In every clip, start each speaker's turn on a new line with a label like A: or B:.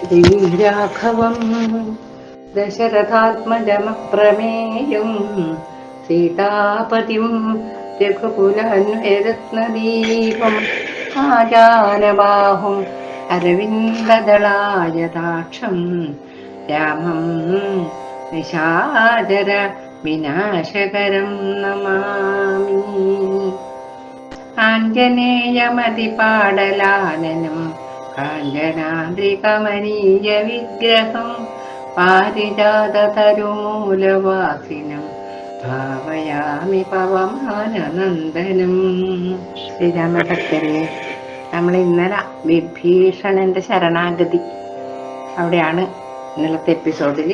A: ശ്രീരാഘവം ദശരഥാത്മജമപ്രമേയം സീതാപതിം രഘുകുലാന്വയരത്നദീപം ആജാനബാഹും അരവിന്ദദളായതാക്ഷം രാമം നിശാചര വിനാശകരം നമാമി. ആഞ്ജനേയമതിപാടലാനനം കാഞ്ചനാദ്രികമനീയ വിഗ്രഹം പാരിജാതതരുമൂലവാസിനം ഭാവയാമി പവമാനനന്ദനം. ശ്രീരാമഭക്തരെ, നമ്മൾ ഇന്നലെ വിഭീഷണന്റെ ശരണാഗതി അവിടെയാണ് ഇന്നലത്തെ എപ്പിസോഡിൽ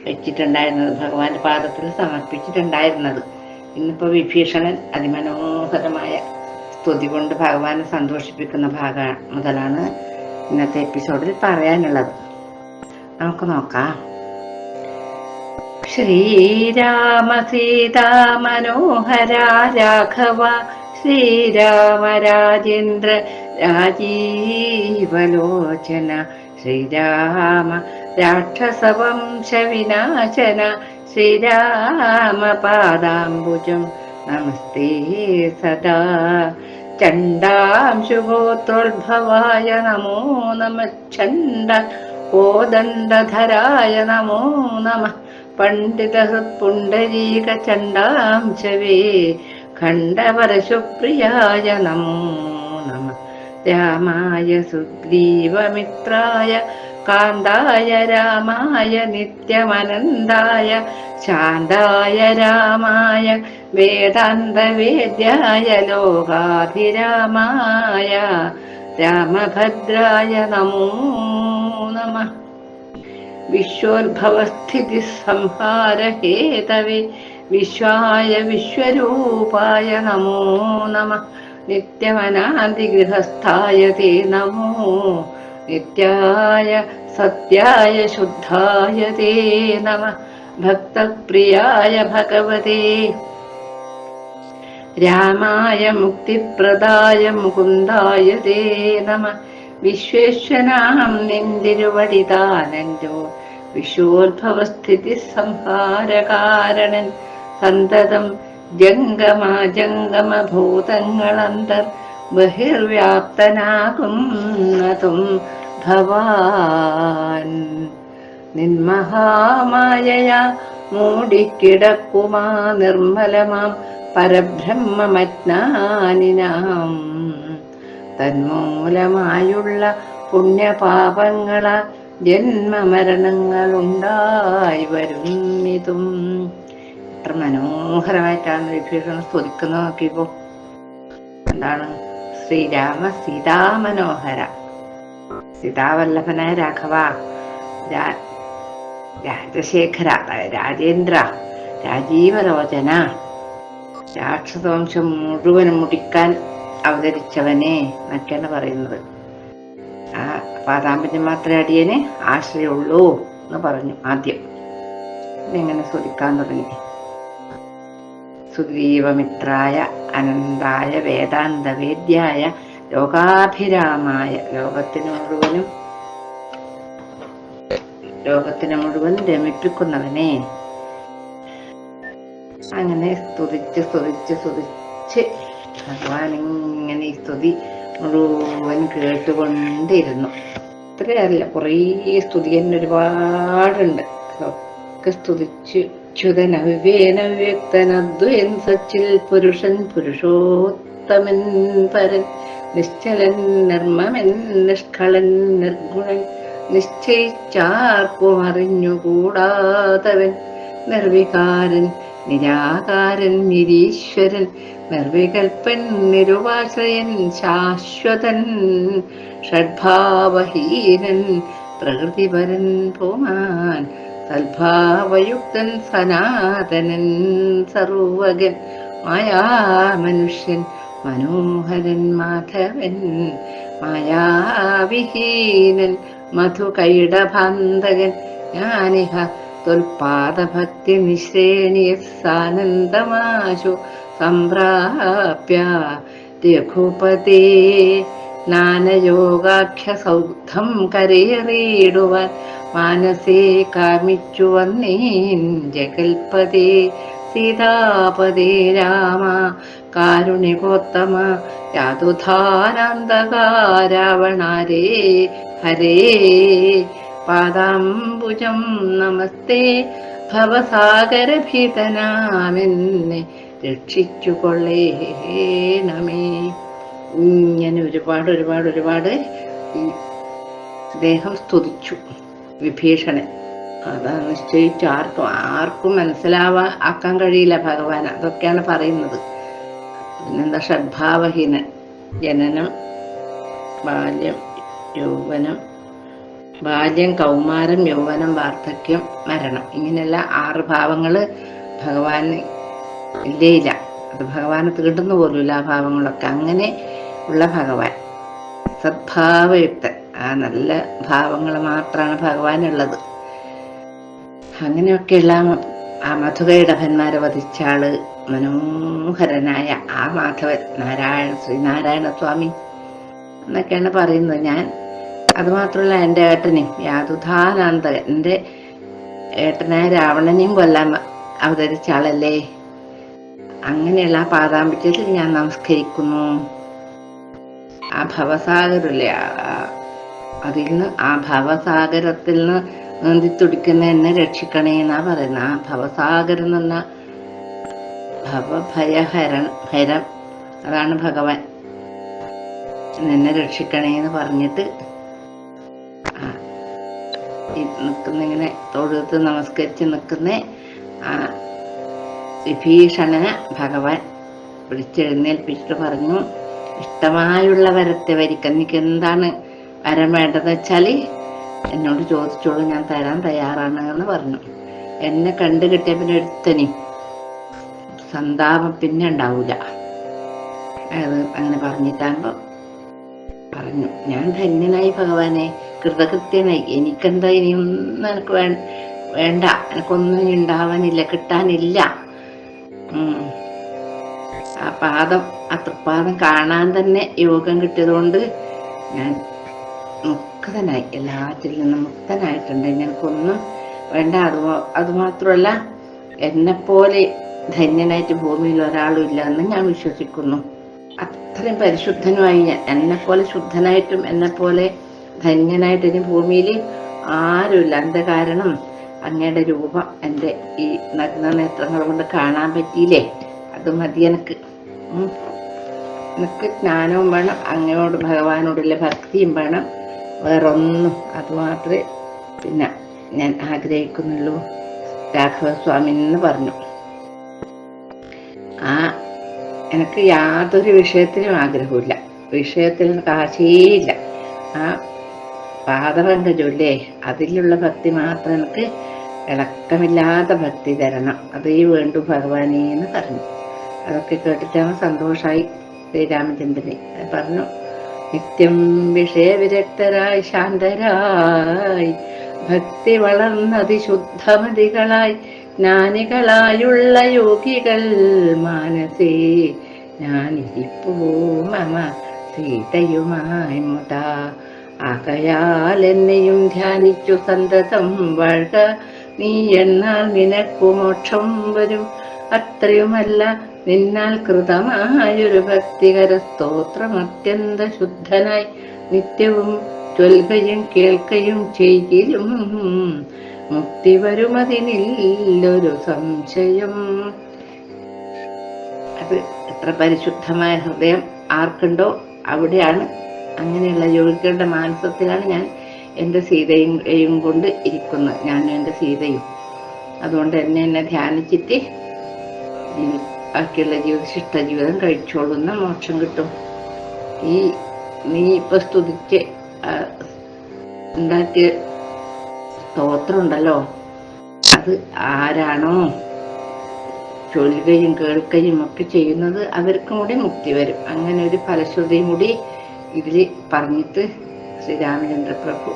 A: വെച്ചിട്ടുണ്ടായിരുന്നത്, ഭഗവാന്റെ പാദത്തിൽ സമർപ്പിച്ചിട്ടുണ്ടായിരുന്നത്. ഇന്നിപ്പോ വിഭീഷണൻ അതിമനോഹരമായ സ്തുതി കൊണ്ട് ഭഗവാനെ സന്തോഷിപ്പിക്കുന്ന ഭാഗം മുതലാണ് ഇന്നത്തെ എപ്പിസോഡിൽ പറയാനുള്ളത്. നമുക്ക് നോക്കാം. ശ്രീരാമ സീതാ മനോഹര രാഘവ ശ്രീരാമ രാജേന്ദ്ര രാജീവലോചന ശ്രീരാമ രാക്ഷസവംശ വിനാശന ശ്രീരാമ പാദാംബുജം നമസ്തേ സദാ. ചണ്ഡാംശുഗോത്രോദ്ഭവായ നമോ നമഃ. ചണ്ഡ കോദണ്ഡധരായ നമോ നമഃ. പണ്ഡിതഹൃത്പുണ്ഡരീക ചണ്ഡാംശവേ ഖണ്ഡപരശുപ്രിയായ നമോ നമഃ. രാമായ സുഗ്രീവമിത്രായ കാന്തായ രാമായ നിത്യമനന്തായ ശാന്തായ രാമായ വേദാന്തവേദ്യായ ലോകാധിരാമായ രാമഭദ്രായ നമോ നമഃ. വിശ്വോദ്ഭവസ്ഥിതി സംഹാര ഹേതവേ വിശ്വായ വിശ്വരൂപായ നമോ നമഃ. നിത്യമനാദിഗൃഹസ്ഥായ തേ നമോ നിത്യായ സത്യായ ശുദ്ധായ തേ നമഃ. ഭക്തപ്രിയായ ഭഗവതേ രാമായ മുക്തിപ്രദായ മുകുന്ദായ തേ നമഃ. വിശ്വേശ്വനാം നിന്തിരുവടിതാനന്ദോ വിശ്വോദ്ഭവസ്ഥിതി സംഹാരകാരണൻ സന്തതം ജംഗമഭൂതങ്ങളന്തർ ബഹിർവ്യാപ്തനാകുന്നതും ഭവാൻ. നിന്മഹാമായയാ മൂടിക്കിടക്കുമാ നിർമ്മലമാം പരബ്രഹ്മമജ്ഞാനിനാം തന്മൂലമായുള്ള പുണ്യപാപങ്ങള ജന്മമരണങ്ങളുണ്ടായി വരുന്നിതും. എത്ര മനോഹരമായിട്ടാണ് വിഭീഷണൻ സ്തുതിക്കുന്നത് നോക്കിയപ്പോ. എന്താണ്? ശ്രീരാമ സീതാമനോഹര, സീതാവല്ലഭനായ രാഘവ, രാജശേഖര, രാജേന്ദ്ര, രാജീവലോചന, രാക്ഷസവംശം മുഴുവനും മുടിക്കാൻ അവതരിച്ചവനെ എന്നൊക്കെയാണ് പറയുന്നത്. ആ പാദാമ്പര്യം മാത്രമേ അടിയന് ആശ്രയമുള്ളൂ എന്ന് പറഞ്ഞു ആദ്യം. ഇങ്ങനെ സ്തുതിക്കാൻ തുടങ്ങി. സുഗ്രീവമിത്രായ അനന്തായ വേദാന്തവേദ്യായ ലോകാഭിരാമായ ലോകത്തിനെ മുഴുവൻ രമിപ്പിക്കുന്നവനെ. അങ്ങനെ സ്തുതിച്ച് ഭഗവാൻ ഇങ്ങനെ ഈ സ്തുതി മുഴുവൻ കേട്ടുകൊണ്ടിരുന്നു. ഇത്രയല്ല, കുറേ സ്തുതി തന്നെ ഒരുപാടുണ്ട്. അതൊക്കെ സ്തുതിച്ച് ച്യുതനവ്യക്തനദ്വയൻ സച്ചിൽ പുരുഷൻ പുരുഷോത്തമൻ പരൻ നിശ്ചലൻ നിർമ്മമൻ നിഷ്കളൻ നിർഗുണൻ നിശ്ചയിച്ചാർക്കും അറിഞ്ഞുകൂടാത്തവൻ നിർവികാരൻ നിരാകാരൻ നിരീശ്വരൻ നിർവികൽപ്പൻ നിരുപാശ്രയൻ ശാശ്വതൻ ഷഡ്ഭാവഹീനൻ പ്രകൃതിപരൻ പുമാൻ സദ്ഭാവയുക്തൻ സനാതനൻ സർവകൻ മായാമനുഷ്യൻ മനോഹരൻ മാധവൻ മായാവിഹീനൻ മധുകൈടഭാന്തകൻ ജ്ഞാനിഹ ത്വൽപാദഭക്തി നിശ്രേണിയ സാനന്ദമാശു സംപ്രാപ്യ രഘുപതേ സ്നാനയോഗാഖ്യ സൗധം കരേറിയിടുവാൻ മാനസേ കാമിച്ചു വന്നേൻ ജഗൽപദേ സീതാപദേ രാമ കാരുണികോത്തമ യാതുധാനാന്തകാരാവണാരേ ഹരേ പാദാംബുജം നമസ്തേ ഭവസാഗരഭീതനാമെന്നെ രക്ഷിച്ചുകൊള്ളേണമേ. ഇങ്ങനെ ഒരുപാട് ഈ അദ്ദേഹം സ്തുതിച്ചു വിഭീഷണൻ. അതാണ് നിശ്ചയിച്ചു ആർക്കും ആക്കാൻ കഴിയില്ല ഭഗവാൻ. അതൊക്കെയാണ് പറയുന്നത്. പിന്നെന്താ, ഷഡ്ഭാവഹീനൻ, ജനനം, ബാല്യം, യൗവനം, കൗമാരം, യൗവനം, വാർദ്ധക്യം, മരണം, ഇങ്ങനെയുള്ള 6 ഭാവങ്ങള് ഭഗവാന് ഇല്ല. അത് ഭഗവാന് തീണ്ടുന്ന പോലുമില്ല ആ ഭാവങ്ങളൊക്കെ. അങ്ങനെ ഉള്ള ഭഗവാൻ സദ്ഭാവയുക്തൻ. ആ നല്ല ഭാവങ്ങൾ മാത്രമാണ് ഭഗവാനുള്ളത്. അങ്ങനെയൊക്കെയുള്ള ആ മധുകൈടഭന്മാരെ വധിച്ച ആള് മനോഹരനായ ആ മാധവൻ ശ്രീനാരായണ സ്വാമി എന്നൊക്കെയാണ് പറയുന്നത്. ഞാൻ അതുമാത്രമല്ല, എൻ്റെ ഏട്ടനെയും യാതുധാനാന്തകൻ, എൻ്റെ ഏട്ടനായ രാവണനെയും കൊല്ലാൻ അവതരിച്ച ആളല്ലേ. അങ്ങനെയുള്ള ആ പാദാമ്പത്യത്തിൽ ഞാൻ നമസ്കരിക്കുന്നു. ആ ഭവസാഗരല്ലേ, അതിൽ നിന്ന് ആ ഭവസാഗരത്തിൽ നിന്ന് നീന്തിത്തുടിക്കുന്ന എന്നെ രക്ഷിക്കണേ എന്നാ പറയുന്നത്. ആ ഭവസാഗരം എന്ന് പറഞ്ഞ ഭവഭയഹരം, അതാണ് ഭഗവാൻ. എന്നെ രക്ഷിക്കണേ എന്ന് പറഞ്ഞിട്ട് ഇങ്ങനെ തൊഴുത്ത് നമസ്കരിച്ച് നിൽക്കുന്ന ആ വിഭീഷണനെ ഭഗവാൻ വിളിച്ചെഴുന്നേൽപ്പിച്ചിട്ട് പറഞ്ഞു, ഇഷ്ടമായുള്ള വരത്തെ വരിക്കാൻ, എനിക്ക് എന്താണ് വരം വേണ്ടതെന്ന് വെച്ചാൽ എന്നോട് ചോദിച്ചോളൂ, ഞാൻ തരാൻ തയ്യാറാണ് എന്ന് പറഞ്ഞു. എന്നെ കണ്ടു കിട്ടിയ പിന്നെ ഒരുത്തനെയും സന്താപം പിന്നെ ഉണ്ടാവൂല. അത് അങ്ങനെ പറഞ്ഞിട്ടാകുമ്പോ പറഞ്ഞു, ഞാൻ ധന്യനായി ഭഗവാനെ, കൃതകൃത്യനായി, എനിക്കെന്താ ഇനിയൊന്നും എനിക്ക് വേണ്ട, എനിക്കൊന്നും ഉണ്ടാവാനില്ല, കിട്ടാനില്ല. ആ തൃപ്പാദം കാണാൻ തന്നെ യോഗം കിട്ടിയതുകൊണ്ട് ഞാൻ മുക്തനായി, എല്ലാത്തിൽ നിന്നും മുക്തനായിട്ടുണ്ട്. ഞങ്ങൾക്കൊന്നും വേണ്ട. അതുമാത്രമല്ല, എന്നെപ്പോലെ ധന്യനായിട്ട് ഭൂമിയിൽ ഒരാളും ഇല്ല എന്ന് ഞാൻ വിശ്വസിക്കുന്നു. അത്രയും പരിശുദ്ധനുമായി ഞാൻ. എന്നെപ്പോലെ ശുദ്ധനായിട്ടും എന്നെപ്പോലെ ധന്യനായിട്ട് ഇനി ഭൂമിയിൽ ആരുമില്ല. എന്താ കാരണം? അങ്ങയുടെ രൂപം എൻ്റെ ഈ നഗ്ന നേത്രങ്ങൾ കൊണ്ട് കാണാൻ പറ്റിയില്ലേ, അത് മതി എനിക്ക്. എനിക്ക് ജ്ഞാനവും വേണം, അങ്ങയോട് ഭഗവാനോടുള്ള ഭക്തിയും വേണം, വേറൊന്നും. അതുമാത്രമേ പിന്നെ ഞാൻ ആഗ്രഹിക്കുന്നുള്ളൂ രാഘവസ്വാമി എന്ന് പറഞ്ഞു. എനിക്ക് യാതൊരു വിഷയത്തിലും ആഗ്രഹമില്ല, വിഷയത്തിൽ എനിക്ക് ആശയില്ല. ആ പാദപങ്കജല്ലേ, അതിലുള്ള ഭക്തി മാത്രം എനിക്ക് ഇളക്കമില്ലാത്ത ഭക്തി തരണം, അതേ വേണ്ടു ഭഗവാനേ എന്ന് പറഞ്ഞു. അതൊക്കെ കേട്ടിട്ടാണ് സന്തോഷമായി ശ്രീരാമചന്ദ്രനെ. പറഞ്ഞു, നിത്യം വിഷയവിരക്തരായി ശാന്തരായി ഭക്തി വളർന്നതിശുദ്ധമതികളായി ജ്ഞാനികളായുള്ള യോഗികൾ മാനസേ ഞാനിരിപ്പൂ മമ സീതയുമായി മുതാ. ആകയാൽ എന്നെയും ധ്യാനിച്ചു സന്തതം വാഴ്ക, നീ എന്നാൽ നിനക്കു മോക്ഷം വരും. അത്രയുമല്ല, നിന്നാൽ കൃതമായൊരു ഭക്തികര സ്തോത്രം അത്യന്ത ശുദ്ധനായി നിത്യവും ചൊൽകയും കേൾക്കയും ചെയ്യിലും മുക്തി വരുമതിനില്ലൊരു സംശയം. അത് എത്ര പരിശുദ്ധമായ ഹൃദയം ആർക്കുണ്ടോ അവിടെയാണ്, അങ്ങനെയുള്ള യോഗികളുടെ മാനസത്തിലാണ് ഞാൻ എൻ്റെ സീതയും കൊണ്ട് ഇരിക്കുന്നത്, ഞാനും എൻ്റെ സീതയും. അതുകൊണ്ട് എന്നെ ധ്യാനിച്ചിട്ട് ബാക്കിയുള്ള ശിഷ്ട ജീവിതം കഴിച്ചോളുന്ന മോക്ഷം കിട്ടും. നീ ഇപ്പൊ സ്തുതിച്ച് ഉണ്ടാക്കിയ സ്തോത്രം ഉണ്ടല്ലോ, അത് ആരാണോ ചൊല്ലുകയും കേൾക്കുകയും ഒക്കെ ചെയ്യുന്നത് അവർക്കും കൂടി മുക്തി വരും. അങ്ങനെ ഒരു ഫലശ്രുതിയും കൂടി ഇതില് പറഞ്ഞിട്ട് ശ്രീരാമചന്ദ്ര പ്രഭു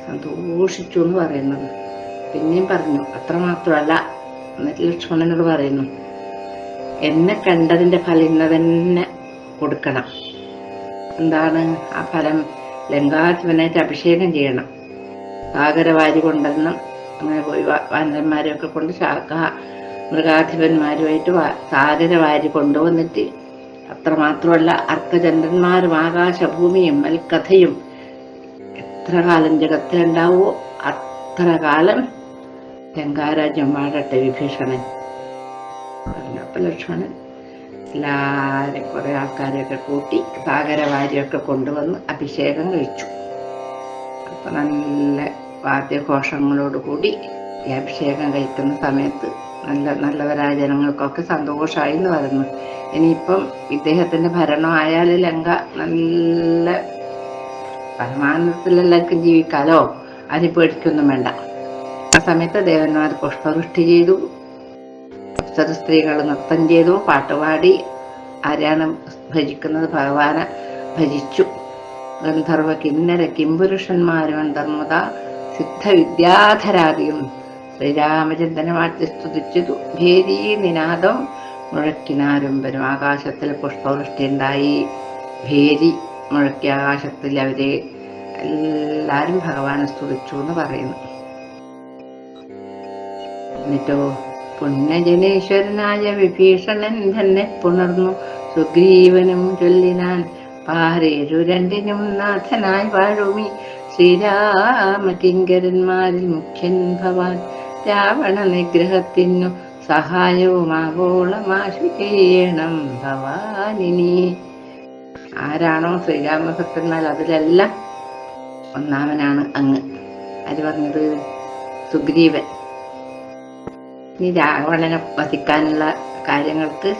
A: സന്തോഷിച്ചു എന്ന് പറയുന്നത്. പിന്നെയും പറഞ്ഞു, അത്രമാത്രമല്ല, എന്നിട്ട് ലക്ഷ്മണനോട് പറയുന്നു, എന്നെ കണ്ടതിന്റെ ഫലം ഇന്ന തന്നെ കൊടുക്കണം. എന്താണ് ആ ഫലം ലങ്കാധിപനായിട്ട് അഭിഷേകം ചെയ്യണം. സാഗരവാരി കൊണ്ടുവരണം. അങ്ങനെ പോയി വാനരന്മാരെയൊക്കെ കൊണ്ട് മൃഗാധിപന്മാരുമായിട്ട് സാഗരവാരി കൊണ്ടുവന്നിട്ട്, അത്രമാത്രമല്ല അർക്കചന്ദ്രന്മാരും ആകാശഭൂമിയും മൽക്കഥയും എത്ര കാലം ജഗത്തിലുണ്ടാവുമോ അത്ര കാലം ലങ്കാരാജ്യം വാഴട്ടെ വിഭീഷണൻ പറഞ്ഞു. അപ്പൊ ലക്ഷ്മണൻ എല്ലാവരും കുറെ ആൾക്കാരെയൊക്കെ കൂട്ടി സാഗരവാരിയൊക്കെ കൊണ്ടുവന്ന് അഭിഷേകം കഴിച്ചു. അപ്പൊ നല്ല വാദ്യഘോഷങ്ങളോടുകൂടി ഈ അഭിഷേകം കഴിക്കുന്ന സമയത്ത് നല്ലവരായ ജനങ്ങൾക്കൊക്കെ സന്തോഷമായി എന്ന് പറയുന്നു. ഇനിയിപ്പം ഇദ്ദേഹത്തിന്റെ ഭരണം ആയാൽ ലങ്ക നല്ല പരമാനന്ദത്തിലെല്ലാവർക്കും ജീവിക്കാലോ, അതിന് പേടിക്കൊന്നും വേണ്ട. ആ സമയത്ത് ദേവന്മാർ പുഷ്പവൃഷ്ടി ചെയ്തു, സ്ത്രീകൾ നൃത്തം ചെയ്തു, പാട്ടുപാടി. ആരാണ് ഭജിക്കുന്നത്? ഭഗവാനെ ഭജിച്ചു. ഗന്ധർവ കിന്നര കിംപുരുഷന്മാരും അന്തർമുത സിദ്ധവിദ്യാധരാദിയും ശ്രീരാമചന്ദ്രനെ വാഴ്ത്തി സ്തുതിച്ചതു. ഭേദീ നിനാദം മുഴക്കിനാരുമ്പരും. ആകാശത്തിൽ പുഷ്പവൃഷ്ടി ഉണ്ടായി, ഭേരി മുഴക്കി ആകാശത്തിൽ അവരെ എല്ലാരും ഭഗവാനെ സ്തുതിച്ചു എന്ന് പറയുന്നു. എന്നിട്ടോ പുണ്യജനേശ്വരനായ വിഭീഷണൻ തന്നെ പുണർന്നു സുഗ്രീവനും ചൊല്ലിനാൻ, പാരേരു രണ്ടിനും നാഥനായി വാഴുമി ശ്രീരാമകിങ്കരന്മാരിൽ മുഖ്യൻ ഭവാൻ. രാവണ നിഗ്രഹത്തിനു സഹായവുമാവോളമാശു ചെയ്യണം ഭവാനിനി. ആരാണോ ശ്രീരാമഭക്തന്മാർ അതിലെല്ലാം ഒന്നാമനാണ് അങ്ങ്. അത് പറഞ്ഞത് സുഗ്രീവൻ. ഇനി രാവണനെ വധിക്കാനുള്ള കാര്യങ്ങൾക്ക്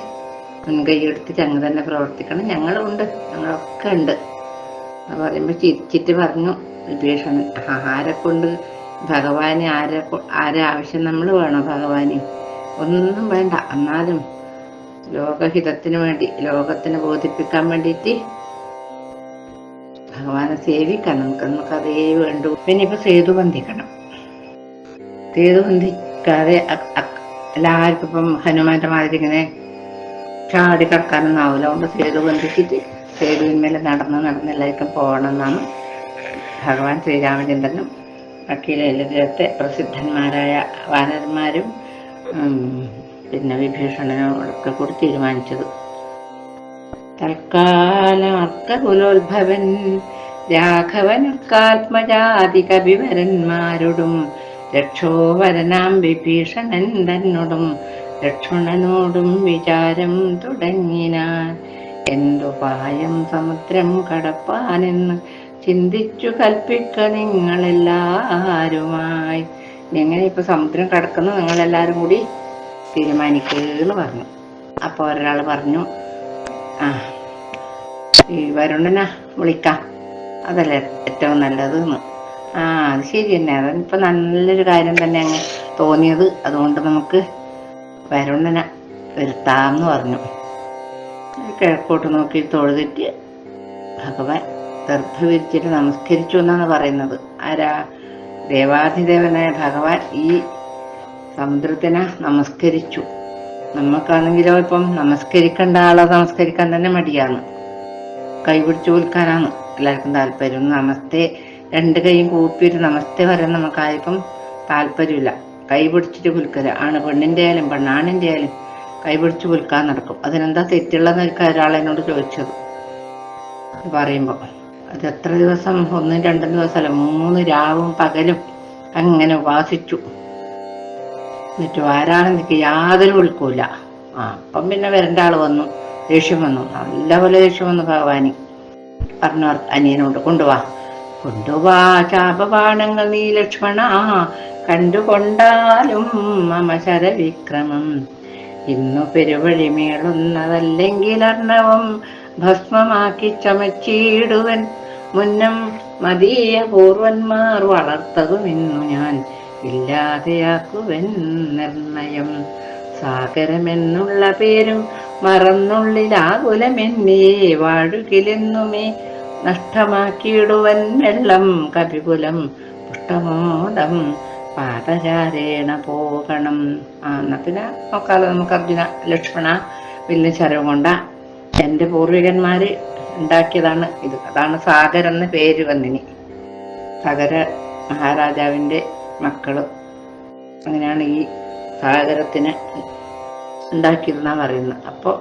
A: മുൻകൈയെടുത്തിട്ട് അങ്ങ് തന്നെ പ്രവർത്തിക്കണം. ഞങ്ങളുണ്ട്, ഞങ്ങളൊക്കെ ഉണ്ട് എന്ന് പറയുമ്പോൾ ചിരിച്ചിട്ട് പറഞ്ഞു വിഭീഷണൻ, ആരെ കൊണ്ട് ഭഗവാന് ആരെ ആവശ്യം നമ്മൾ വേണോ? ഭഗവാന് ഒന്നും വേണ്ട. എന്നാലും ലോകഹിതത്തിന് വേണ്ടി, ലോകത്തിനെ ബോധിപ്പിക്കാൻ വേണ്ടിയിട്ട് ഭഗവാനെ സേവിക്കാൻ നമുക്കതേ വേണ്ടു. പിന്നെ ഇപ്പൊ സേതു ബന്ധിക്കണം. സേതു ബന്ധിക്കാതെ എല്ലാവർക്കും ഇപ്പം ഹനുമാന്റെ മാതിരി ഇങ്ങനെ ചാടി കിടക്കാനൊന്നും ആവില്ല. അതുകൊണ്ട് സേതു ബന്ധിച്ചിട്ട് സേതുവിന്മേലെ നടന്ന് എല്ലാവർക്കും പോകണം എന്നാണ് ഭഗവാൻ ശ്രീരാമചന്ദ്രനും അഖിലത്തെ പ്രസിദ്ധന്മാരായ വാനരന്മാരും പിന്നെ വിഭീഷണനോടൊക്കെ കൂടി തീരുമാനിച്ചത്. തൽക്കാലം അർക്കകുലോത്ഭവൻ രാഘവനക്കാത്മജാതി കവിവരന്മാരോടും രക്ഷോവരനാം വിഭീഷണൻ തന്നോടും ലക്ഷ്മണനോടും വിചാരം തുടങ്ങിനാൻ. എന്തുപായം സമുദ്രം കടപ്പാനെന്ന് ചിന്തിച്ചു കൽപ്പിക്ക നിങ്ങളെല്ലാരുമായി. എങ്ങനെ ഇപ്പൊ സമുദ്രം കടക്കുന്നു നിങ്ങളെല്ലാരും കൂടി തീരുമാനിക്കുന്നു പറഞ്ഞു. അപ്പൊ ഒരാൾ പറഞ്ഞു, ഈ വരുണനെ വിളിക്കാം, അതല്ലേ ഏറ്റവും നല്ലത് എന്ന്. അത് ശരി തന്നെ, അതിപ്പോ നല്ലൊരു കാര്യം തന്നെ അങ്ങ് തോന്നിയത്. അതുകൊണ്ട് നമുക്ക് വരുണനെ വരുത്താമെന്ന് പറഞ്ഞു. കിഴക്കോട്ട് നോക്കി തൊഴുതിട്ട് ഭഗവാൻ ദർഭ വിരിച്ചിട്ട് നമസ്കരിച്ചു എന്നാണ് പറയുന്നത്. ആരാ? ദേവാധിദേവനായ ഭഗവാൻ ഈ സമുദ്രത്തിനെ നമസ്കരിച്ചു. നമുക്കാണെങ്കിലോ ഇപ്പം നമസ്കരിക്കേണ്ട ആളെ നമസ്കരിക്കാൻ തന്നെ മടിയാണ്. കൈപിടിച്ചു കൊടുക്കാനാണ് എല്ലാവർക്കും താല്പര്യം. നമസ്തേ രണ്ട് കൈയും കൂപ്പിയിട്ട് നമസ്തേ വരാൻ നമുക്കാർക്കും താല്പര്യമില്ല. കൈ പിടിച്ചിട്ട് കുൽക്കല ആണ്. പെണ്ണിൻ്റെ ആയാലും പെണ്ണാണിൻ്റെ ആയാലും കൈ പിടിച്ച് കുൽക്കാൻ നടക്കും. അതിനെന്താ തെറ്റുള്ളതെന്ന് ഒരാളെന്നോട് ചോദിച്ചത് പറയുമ്പോൾ. അത് എത്ര ദിവസം, 1-2 ദിവസമല്ല, 3 രാവും പകലും അങ്ങനെ ഉപാസിച്ചു. എന്നിട്ട് ആരാണെനിക്ക് യാതൊരു വിളിക്കൂല. അപ്പം പിന്നെ വരേണ്ട ആള് വന്നു, ദേഷ്യം വന്നു, നല്ലപോലെ ദേഷ്യം വന്നു. ഭഗവാന് പറഞ്ഞു അനിയനോട്, കൊണ്ടുവാ ശാപബാണങ്ങൾ നീ ലക്ഷ്മണ, കണ്ടുകൊണ്ടാലും മമ ശരവിക്രമം. ഇന്നു പെരുവഴിമേളുന്നതല്ലെങ്കിൽ അർണവം ഭസ്മമാക്കി ചമച്ചിടുവൻ. മുന്നം മതീയ പൂർവന്മാർ വളർത്തതും ഇന്നു ഞാൻ ഇല്ലാതെയാക്കുവൻ നിർണയം. സാഗരമെന്നുള്ള പേരും മറന്നുള്ളിലാകുലമെന്നേ വാഴുകിലെന്നുമേ നഷ്ടമാക്കിയിടുവൻ വെള്ളം കപികുലം പുഷ്ടമോദം പാദചാരേണ പോകണം. എന്നാ പിന്നെ നോക്കാലോ നമുക്ക്. അർജുന, ലക്ഷ്മണ, വലിയ ചരവ് കൊണ്ട എൻ്റെ പൂർവികന്മാര് ഉണ്ടാക്കിയതാണ് ഇത്. അതാണ് സാഗർ എന്ന പേര് വന്നിനി. സാഗര മഹാരാജാവിന്റെ മക്കള്, അങ്ങനെയാണ് ഈ സാഗരത്തിന് ഉണ്ടാക്കിയതെന്നാ പറയുന്നത്. അപ്പോൾ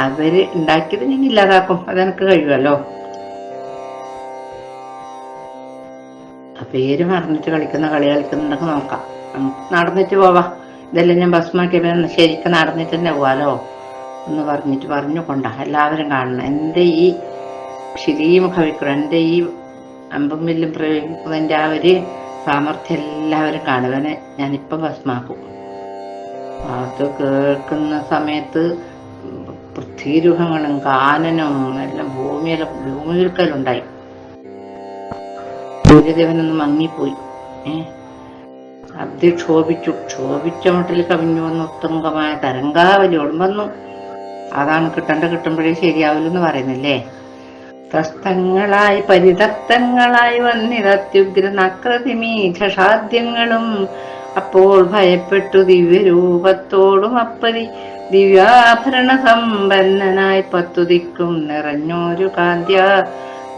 A: അവര് ഉണ്ടാക്കിയത് ഞാൻ ഇല്ലാതാക്കും, അതെനിക്ക് കഴിയുമല്ലോ. ആ പേര് മറന്നിട്ട് കളിക്കുന്ന കളി കളിക്കുന്നുണ്ടൊക്കെ നോക്കാം, നമുക്ക് നടന്നിട്ട് പോവാം. ഇതെല്ലാം ഞാൻ ഭസ്മാക്കിയപ്പോൾ ശരിക്കും നടന്നിട്ട് തന്നെ പോവാലോ എന്ന് പറഞ്ഞു കൊണ്ടാ എല്ലാവരും കാണണം. എൻ്റെ ഈ ശ്രീമുഖ വിക്രം, എൻ്റെ ഈ അമ്പും വില്ലും പ്രയോഗിക്കുന്നതിൻ്റെ ആ ഒരു സാമർഥ്യം എല്ലാവരും കാണുവനെ ഞാനിപ്പം ഭസ്മാക്കും. അത് കേൾക്കുന്ന സമയത്ത് പൃഥ്വീരുഹങ്ങളും കാനനും എല്ലാം ഭൂമിയിൽക്കലുണ്ടായി. സൂര്യദേവനൊന്ന് മങ്ങിപ്പോയി. അബ്ദി ക്ഷോഭിച്ച മട്ടിൽ കവിഞ്ഞു വന്ന് ഉത്തംഗമായ തരംഗാവലി വന്നു. അതാണ് കിട്ടുമ്പോഴേ ശരിയാവില്ലെന്ന് പറയുന്നില്ലേ. ത്രസ്തങ്ങളായി പരിതപ്തങ്ങളായി വന്നിതത്യുഗ്ര നക്രതിമീഷാദ്യങ്ങളും അപ്പോൾ ഭയപ്പെട്ടു ദിവ്യരൂപത്തോടും അപ്പതി ദിവ്യാഭരണ സമ്പന്നനായി പത്തുദിക്കും നിറഞ്ഞോരു കാന്ത്യ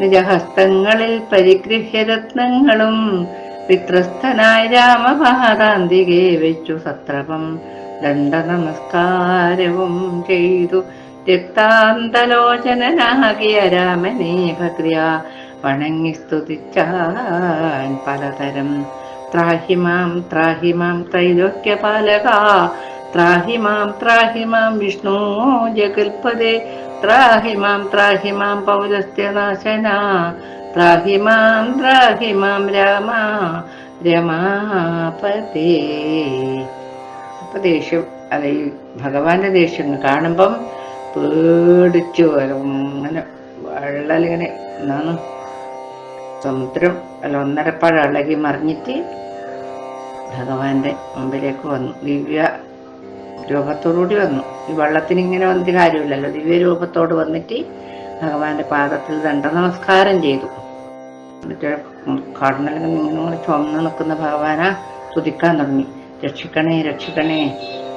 A: നിജഹസ്തങ്ങളിൽ പരിഗൃഹ്യരത്നങ്ങളും വിത്രസ്തനായ രാമപാദാന്തികെ വെച്ചു സത്രപം ദണ്ഡ നമസ്കാരവും ചെയ്തു രക്താന്തലോചനാകിയ രാമനെ ഭക്രിയ വണങ്ങി സ്തുതിച്ചാൻ പലതരം. ത്രാഹിമാം ത്രൈലോക്യപാലക, ത്രാഹിമാം വിഷ്ണു ജഗൽപദേ, ത്രാഹിമാം പൗലസ്ത്യനാശന, ത്രാഹിമാം രാമ രമാപതേ. അപ്പൊ ദേഷ്യം, അല്ല ഈ ഭഗവാന്റെ ദേഷ്യം കാണുമ്പം പേടിച്ചു വരും. ഇങ്ങനെ വെള്ളലിങ്ങനെ എന്താണ് സമുദ്രം അല്ല ഒന്നരപ്പാട് ഇളകി മറിഞ്ഞിട്ട് ഭഗവാന്റെ മുമ്പിലേക്ക് വന്നു. ദിവ്യ രൂപത്തോടുകൂടി വന്നു. ഈ വെള്ളത്തിന് ഇങ്ങനെ വന്നിട്ട് കാര്യമില്ലല്ലോ. ദിവ്യ രൂപത്തോട് വന്നിട്ട് ഭഗവാന്റെ പാദത്തിൽ ദണ്ഡ നമസ്കാരം ചെയ്തു. എന്നിട്ട് കടന്നലിങ്ങനെ ഇങ്ങനെ ചുമന്ന് നിൽക്കുന്ന ഭഗവാനെ സ്തുതിക്കാൻ തുടങ്ങി. രക്ഷിക്കണേ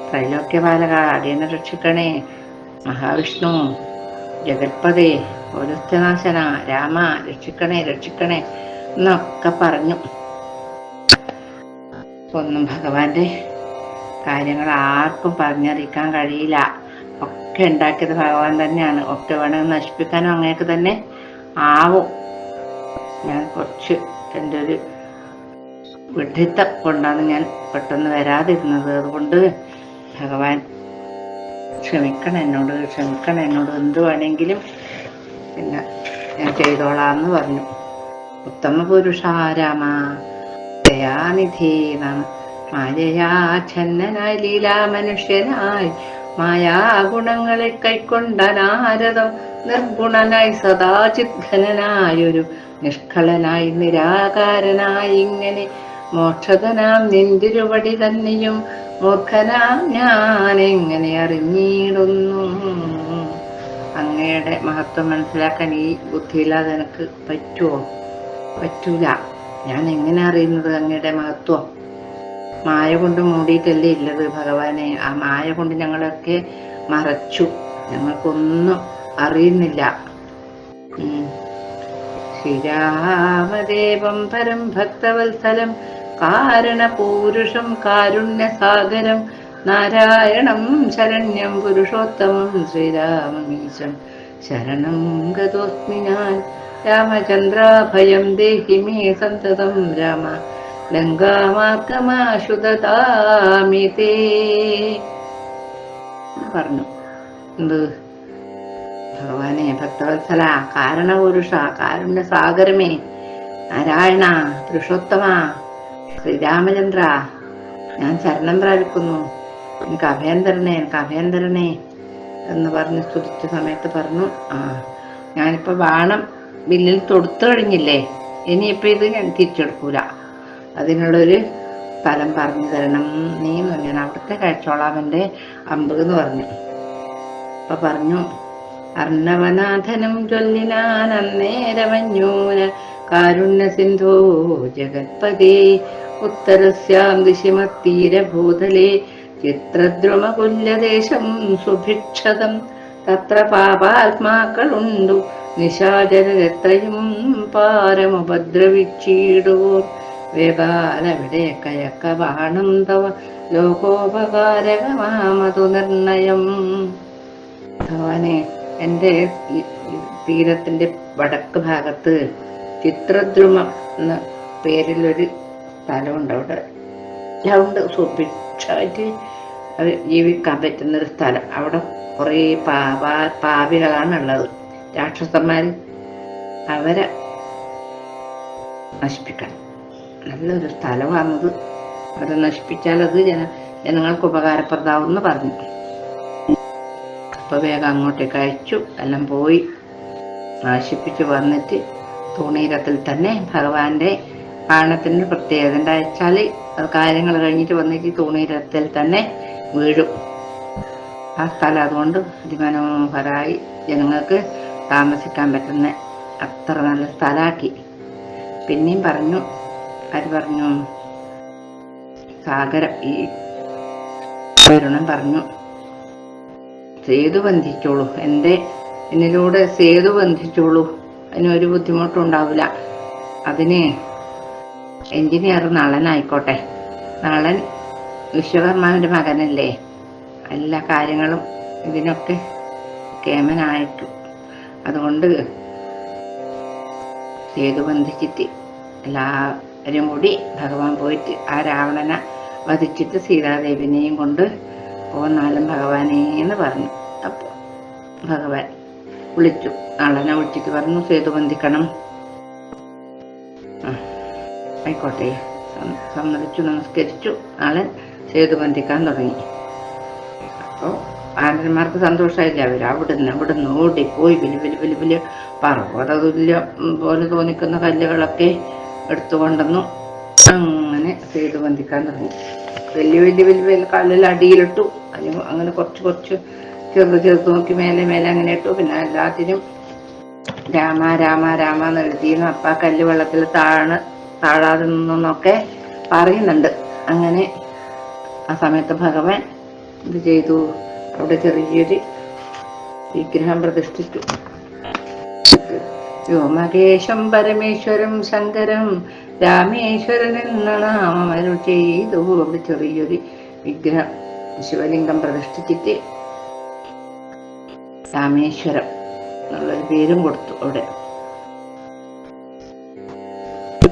A: ത്രൈലോക്യപാലക, അടിയനെ രക്ഷിക്കണേ, മഹാവിഷ്ണു ജഗൽപദേ പൗലസ്ത്യനാശന രാമ രക്ഷിക്കണേ എന്നൊക്കെ പറഞ്ഞു. ഒന്നും ഭഗവാന്റെ കാര്യങ്ങൾ ആർക്കും പറഞ്ഞറിയിക്കാൻ കഴിയില്ല. ഒക്കെ ഉണ്ടാക്കിയത് ഭഗവാൻ തന്നെയാണ്. ഒക്കെ വേണമെങ്കിൽ നശിപ്പിക്കാനും അങ്ങനെയൊക്കെ തന്നെ ആവും. ഞാൻ കുറച്ച് എൻ്റെ ഒരു വിഡ്ഢിത്തം കൊണ്ടാണ് ഞാൻ പെട്ടെന്ന് വരാതിരുന്നത്. അതുകൊണ്ട് ഭഗവാൻ ക്ഷമിക്കണം എന്നോട്, എന്ത് വേണമെങ്കിലും പിന്നെ ഞാൻ ചെയ്തോളാന്ന് പറഞ്ഞു. ഉത്തമ പുരുഷ രാമ ദയാനിധി എന്നാണ്. മായയാച്ഛന്നനായി ലീലാ മനുഷ്യനായി മായാഗുണങ്ങളെ കൈക്കൊണ്ട നാരദം നിർഗുണനായി സദാചിദ്ഘനായൊരു നിഷ്കളനായി നിരാകാരനായി ഇങ്ങനെ മോക്ഷതനാം നിന്തിരുവടി തന്നെയും മൂർഖനാം ഞാൻ എങ്ങനെ അറിഞ്ഞിടുന്നു. അങ്ങയുടെ മഹത്വം മനസ്സിലാക്കാൻ ഈ ബുദ്ധിയില്ലാതെ എനിക്ക് പറ്റൂല. ഞാൻ എങ്ങനെ അറിയുന്നത് അങ്ങയുടെ മഹത്വം? മായ കൊണ്ട് മൂടിയിട്ടല്ലേ ഉള്ളത് ഭഗവാനെ. ആ മായ കൊണ്ട് ഞങ്ങളൊക്കെ മറച്ചു, ഞങ്ങൾക്കൊന്നും അറിയുന്നില്ല. ശ്രീരാമദേവം പരം ഭക്തവത്സലം കാരണപൂരുഷം കാരുണ്യസാഗരം നാരായണം ശരണ്യം പുരുഷോത്തമം ശ്രീരാമമീശം ശരണം ഗതോസ്മി ഞാൻ. രാമചന്ദ്രാഭയം ദേഹി മേ സന്തതം രാമ ലങ്കാമാർഗമാശുതതാമിതേ പറഞ്ഞു. എന്ത് ഭഗവാനെ, ഭക്തവത്സല, കാരണപുരുഷ, കാരുണ്യസാഗരമേ, നാരായണ, പുരുഷോത്തമ, ശ്രീരാമചന്ദ്ര, ഞാൻ ശരണം പ്രാപിക്കുന്നു, എനിക്ക് അഭയം തരണേ എന്ന് പറഞ്ഞ് സ്തുതിച്ച സമയത്ത് പറഞ്ഞു, ഞാനിപ്പോൾ ബാണം ബില്ലിൽ തൊടുത്തു കഴിഞ്ഞില്ലേ, ഇനിയിപ്പോൾ ഇത് ഞാൻ തിരിച്ചെടുക്കൂല, അതിനുള്ളൊരു സ്ഥലം പറഞ്ഞു തരണം നീ. ഞാൻ അവിടുത്തെ കഴിച്ചോളാം എൻ്റെ അമ്പ് എന്ന് പറഞ്ഞു. അപ്പൊ പറഞ്ഞു, അർണവനാഥനും ചൊല്ലിനാൻ അന്നേരമഞ്ഞൂന കാരുണ്യ സിന്ധോ ജഗത്പദേ ഉത്തരസ്യാം ദിശിമത്തീരഭൂതലേ ചിത്രദ്രുമകുല്യദേശം സുഭിക്ഷതം തത്ര പാപാത്മാക്കളുണ്ടു നിശാചരരെത്രയും പാരമുപദ്രവിച്ചിടുവോർ വേഗാലവിടെ കയക്ക ബാണം തവ ലോകോപകാരകമാമതു നിർണയം. ഭഗവാനെ, എൻ്റെ തീരത്തിൻ്റെ വടക്ക് ഭാഗത്ത് ചിത്രദ്രുമം എന്ന പേരിലൊരു സ്ഥലമുണ്ട്. അവിടെ എല്ലാം സുഭിക്ഷമായിട്ട് ജീവിക്കാൻ പറ്റുന്നൊരു സ്ഥലം. അവിടെ കുറേ പാപികളാണുള്ളത്, രാക്ഷസന്മാർ. അവരെ നശിപ്പിക്കണം. നല്ലൊരു സ്ഥലമാണത്. അത് നശിപ്പിച്ചാൽ അത് ജനങ്ങൾക്ക് ഉപകാരപ്രദമാവെന്ന് പറഞ്ഞു. അപ്പോൾ വേഗം അങ്ങോട്ടേക്ക് അയച്ചു. എല്ലാം പോയി നശിപ്പിച്ച് വന്നിട്ട് തുണീരത്തിൽ തന്നെ ഭഗവാന്റെ ബാണത്തിന് പ്രത്യേകത ഉണ്ടാച്ചാൽ അത് കാര്യങ്ങൾ കഴിഞ്ഞിട്ട് വന്നിട്ട് തുണീരത്തിൽ തന്നെ വീഴും ആ സ്ഥലം. അതുകൊണ്ട് അതിമനോഹരമായി ജനങ്ങൾക്ക് താമസിക്കാൻ പറ്റുന്ന അത്ര നല്ല സ്ഥലമാക്കി. പിന്നെയും പറഞ്ഞു, ആര് പറഞ്ഞു, സാഗരം ഈ വരുണൻ പറഞ്ഞു, സേതു ബന്ധിച്ചോളൂ, എന്നിലൂടെ സേതു ബന്ധിച്ചോളൂ, അതിനൊരു ബുദ്ധിമുട്ടും ഉണ്ടാവില്ല. അതിന് എഞ്ചിനീയർ നളനായിക്കോട്ടെ. നളൻ വിശ്വകർമാവിൻ്റെ മകനല്ലേ, എല്ലാ കാര്യങ്ങളും ഇതിനൊക്കെ കേമനായിട്ടു. അതുകൊണ്ട് സേതു ബന്ധിച്ചിട്ട് എല്ലാവരും കൂടി ഭഗവാൻ പോയിട്ട് ആ രാവണനെ വധിച്ചിട്ട് സീതാദേവിനെയും കൊണ്ട് പോന്നാലും ഭഗവാനേന്ന് പറഞ്ഞു. അപ്പോൾ ഭഗവാൻ വിളിച്ചു, നളനെ വിളിച്ചിട്ട് പറഞ്ഞു, സേതു ബന്ധിക്കണം. ആയിക്കോട്ടെ, സമ്മതിച്ചു, നമസ്കരിച്ചു. നളൻ സേതു ബന്ധിക്കാൻ തുടങ്ങി. അപ്പോൾ ആനന്ദന്മാർക്ക് സന്തോഷമായില്ല. അവർ അവിടുന്ന് ഓടിപ്പോയി വലിയ പർവ്വതതുല്യം പോലെ തോന്നിക്കുന്ന കല്ലുകളൊക്കെ എടുത്തുകൊണ്ടെന്നു അങ്ങനെ സേതു ബന്ധിക്കാൻ തുടങ്ങി. വലിയ കല്ലിൽ അടിയിലിട്ടു. അതിന് അങ്ങനെ കുറച്ച് ചെറുത് നോക്കി മേലെ അങ്ങനെ ഇട്ടു. പിന്നെ എല്ലാത്തിനും രാമ രാമ രാമ എന്ന് എഴുതിയിരുന്നു. അപ്പം ആ കല്ല് വെള്ളത്തിൽ താഴാതെ നിന്നൊക്കെ പറയുന്നുണ്ട്. അങ്ങനെ ആ സമയത്ത് ഭഗവാൻ ഇത് ചെയ്തു, അവിടെ ചെറിയൊരു വിഗ്രഹം പ്രതിഷ്ഠിച്ചു. വ്യോമകേശം പരമേശ്വരം ശങ്കരം രാമേശ്വരൻ എന്ന നാമമരുൾ ചെയ്തു. അവിടെ ചെറിയൊരു വിഗ്രഹം ശിവലിംഗം പ്രതിഷ്ഠിച്ചിട്ട് രാമേശ്വരം എന്നുള്ളൊരു പേരും കൊടുത്തു. അവിടെ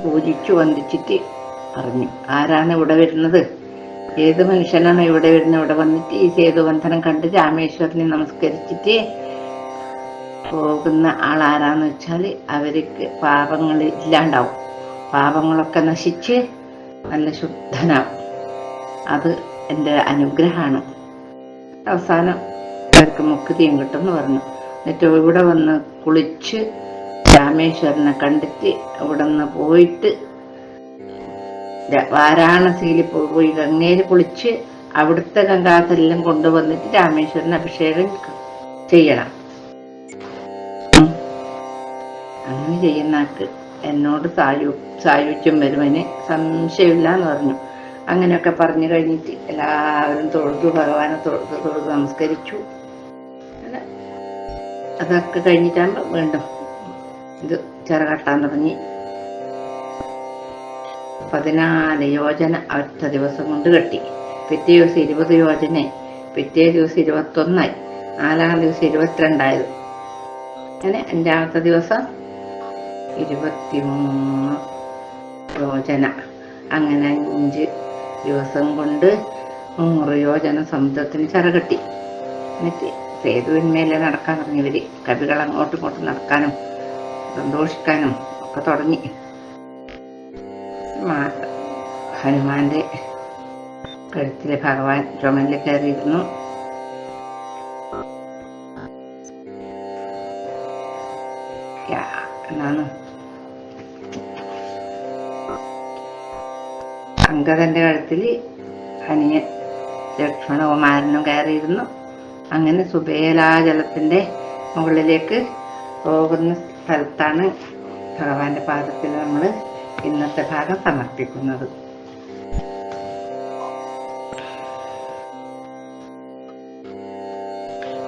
A: പൂജിച്ചു വന്ദിച്ചിട്ട് പറഞ്ഞു, ആരാണ് ഇവിടെ വരുന്നത്, ഏത് മനുഷ്യനാണ് ഇവിടെ വരുന്നത്? ഇവിടെ വന്നിട്ട് ഈ സേതുബന്ധനം കണ്ട് രാമേശ്വരനെ നമസ്കരിച്ചിട്ട് പോകുന്ന ആളാരാന്ന് വെച്ചാൽ അവർക്ക് പാപങ്ങൾ ഇല്ലാണ്ടാവും, പാപങ്ങളൊക്കെ നശിച്ച് നല്ല ശുദ്ധനാവും. അത് എൻ്റെ അനുഗ്രഹമാണ്. അവസാനം അവർക്ക് മുക്തിയും കിട്ടുമെന്ന് പറഞ്ഞു. എന്നിട്ട് ഇവിടെ വന്ന് കുളിച്ച് രാമേശ്വരനെ കണ്ടിട്ട് ഇവിടെ നിന്ന് പോയിട്ട് വാരാണസിയിൽ പോയി ഗംഗയിൽ കുളിച്ച് അവിടുത്തെ ഗംഗാജലം കൊണ്ടുവന്നിട്ട് രാമേശ്വരന് അഭിഷേകം ചെയ്യണം. അങ്ങനെ ചെയ്യുന്നാക്ക് എന്നോട് സായുജ്യം വരുവന് സംശയമില്ല എന്ന് പറഞ്ഞു. അങ്ങനെയൊക്കെ പറഞ്ഞു കഴിഞ്ഞിട്ട് എല്ലാവരും ഭഗവാനെ തൊഴുതു നമസ്കരിച്ചു. അതൊക്കെ കഴിഞ്ഞിട്ടാകുമ്പോൾ വീണ്ടും ഇത് ചിറകട്ടാൻ തുടങ്ങി. 14 യോജന ഒറ്റ ദിവസം കൊണ്ട് കെട്ടി. പിറ്റേ ദിവസം 20 യോജന, പിറ്റേ ദിവസം 21, 4-ാം ദിവസം 22. അങ്ങനെ 5-ാമത്തെ ദിവസം 23 യോജന. അങ്ങനെ 5 ദിവസം കൊണ്ട് 100 യോജന സമുദ്രത്തിന് ചിറകെട്ടി. എന്നിട്ട് സേതുവിന്മേലെ നടക്കാൻ തുടങ്ങിയവര് കവികൾ അങ്ങോട്ടും ഇങ്ങോട്ടും നടക്കാനും സന്തോഷിക്കാനും ഒക്കെ തുടങ്ങി. ഹനുമാന്റെ കഴുത്തിലെ ഭഗവാൻ ചുമലിൽ കയറിയിരുന്നു. എന്നാണ് അങ്കദന്റെ കഴുത്തിൽ ഹനിയൻ ലക്ഷ്മണകുമാരനും കയറിയിരുന്നു. അങ്ങനെ സുബേലാജലത്തിന്റെ മുകളിലേക്ക് പോകുന്ന സ്ഥലത്താണ് ഭഗവാന്റെ പാദത്തിൽ നമ്മൾ ഇന്നത്തെ ഭാഗം സമർപ്പിക്കുന്നത്.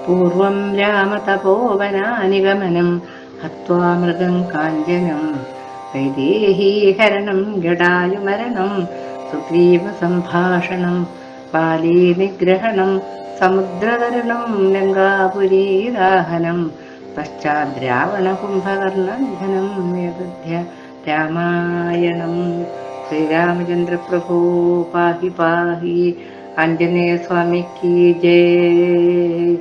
A: പൂർവം രാമതപോവനാനിഗമനം ഹത്വാ മൃഗം കാഞ്ചനം വൈദേഹീഹരണം ജടായുമരണം സുഗ്രീവ സംഭാഷണം ബാലീ നിഗ്രഹണം സമുദ്രതരണം ലങ്കാപുരീദാഹനം പശ്ചാദ്രാവണ കുംഭകർണന്ധനം അയോധ്യ രാമായണം. ശ്രീരാമചന്ദ്ര പ്രഭു പാഹി പാഹി. ആഞ്ജനേയ സ്വാമിക്ക് ജയ.